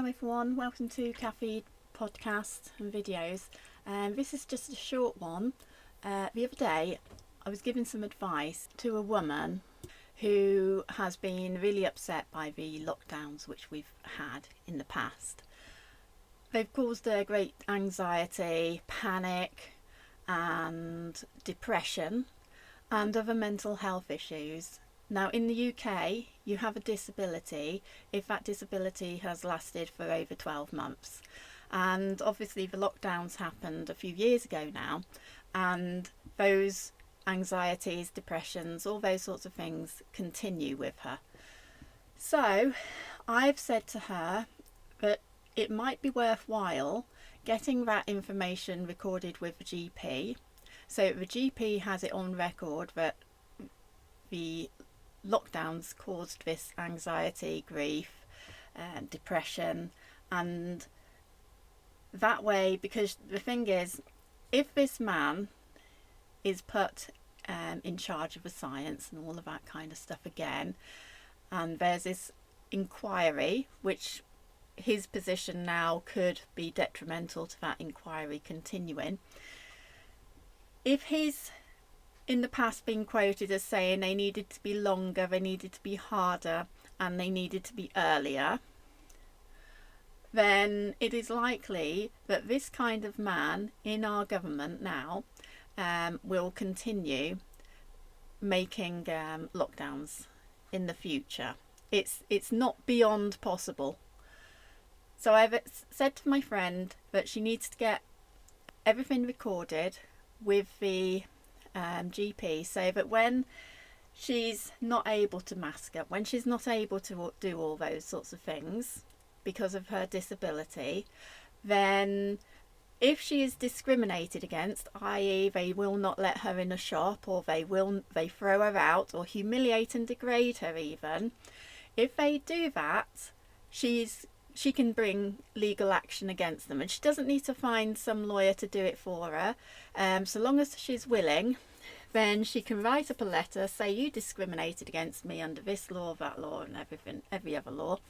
Hello everyone, welcome to Cafe podcast and videos. This is just a short one. The other day I was giving some advice to a woman who has been really upset by the lockdowns which we've had in the past. They've caused her great anxiety, panic and depression and other mental health issues. Now in the UK you have a disability if that disability has lasted for over 12 months, and obviously the lockdowns happened a few years ago now, and those anxieties, depressions, all those sorts of things continue with her. So I've said to her that it might be worthwhile getting that information recorded with the GP, so the GP has it on record that the lockdowns caused this anxiety, grief, depression, and that way, because the thing is, if this man is put in charge of the science and all of that kind of stuff again, and there's this inquiry, which his position now could be detrimental to that inquiry continuing. If he's in the past been quoted as saying they needed to be longer, they needed to be harder, and they needed to be earlier, then it is likely that this kind of man in our government now will continue making lockdowns in the future. It's not beyond possible. So I've said to my friend that she needs to get everything recorded with the GP, so that when she's not able to mask up, when she's not able to do all those sorts of things because of her disability, then if she is discriminated against, i.e. they will not let her in a shop, or they throw her out, or humiliate and degrade her even, if they do that, she can bring legal action against them, and she doesn't need to find some lawyer to do it for her. So long as she's willing, then she can write up a letter, say you discriminated against me under this law, that law, and every other law,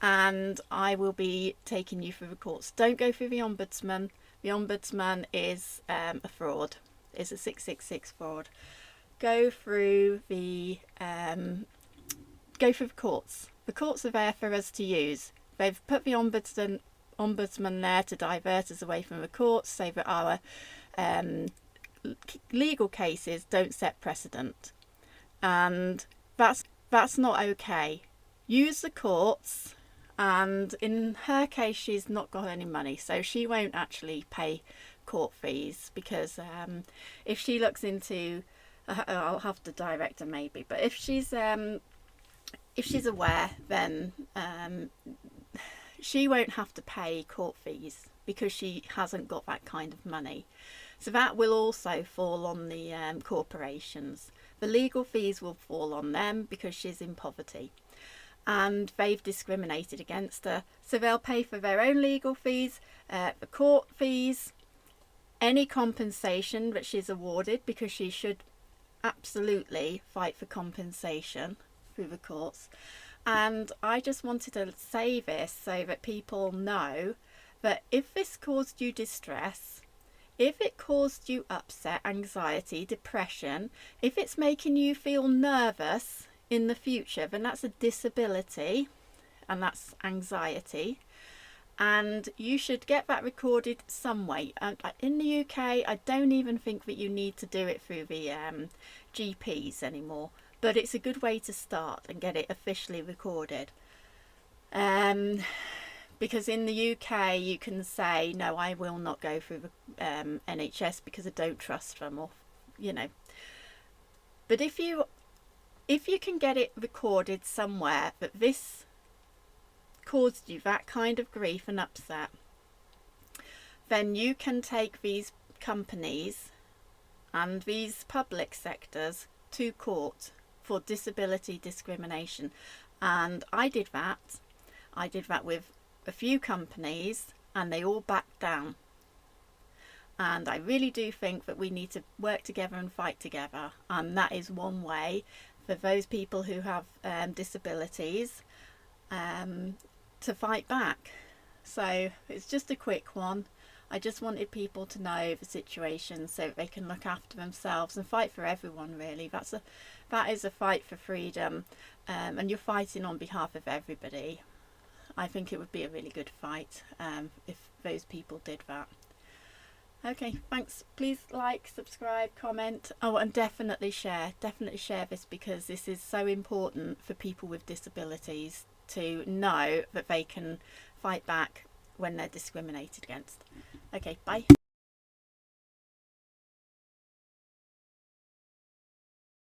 and I will be taking you through the courts. Don't go through the ombudsman. The ombudsman is a fraud, is a 666 fraud. Go through the courts. The courts are there for us to use. They've put the ombudsman there to divert us away from the courts, so that our legal cases don't set precedent, and that's not okay. Use the courts, and in her case she's not got any money, so she won't actually pay court fees, because if she looks into I'll have to direct her maybe, but if she's aware, then she won't have to pay court fees because she hasn't got that kind of money. So that will also fall on the corporations. The legal fees will fall on them because she's in poverty and they've discriminated against her. So they'll pay for their own legal fees, the court fees, any compensation that she's awarded, because she should absolutely fight for compensation through the courts. And I just wanted to say this so that people know that if this caused you distress, if it caused you upset, anxiety, depression, if it's making you feel nervous in the future, then that's a disability and that's anxiety, and you should get that recorded some way. In the UK, I don't even think that you need to do it through the GPs anymore, but it's a good way to start and get it officially recorded. Because in the UK you can say, no, I will not go through the NHS because I don't trust them, or but if you can get it recorded somewhere that this caused you that kind of grief and upset, then you can take these companies and these public sectors to court for disability discrimination. And I did that with a few companies, and they all backed down. And I really do think that we need to work together and fight together, and that is one way for those people who have disabilities to fight back. So it's just a quick one. I just wanted people to know the situation so that they can look after themselves and fight for everyone, really. That is a fight for freedom, and you're fighting on behalf of everybody. I think it would be a really good fight if those people did that. Okay, thanks. Please like, subscribe, comment. Oh, and definitely share this, because this is so important for people with disabilities to know that they can fight back when they're discriminated against. Okay, bye.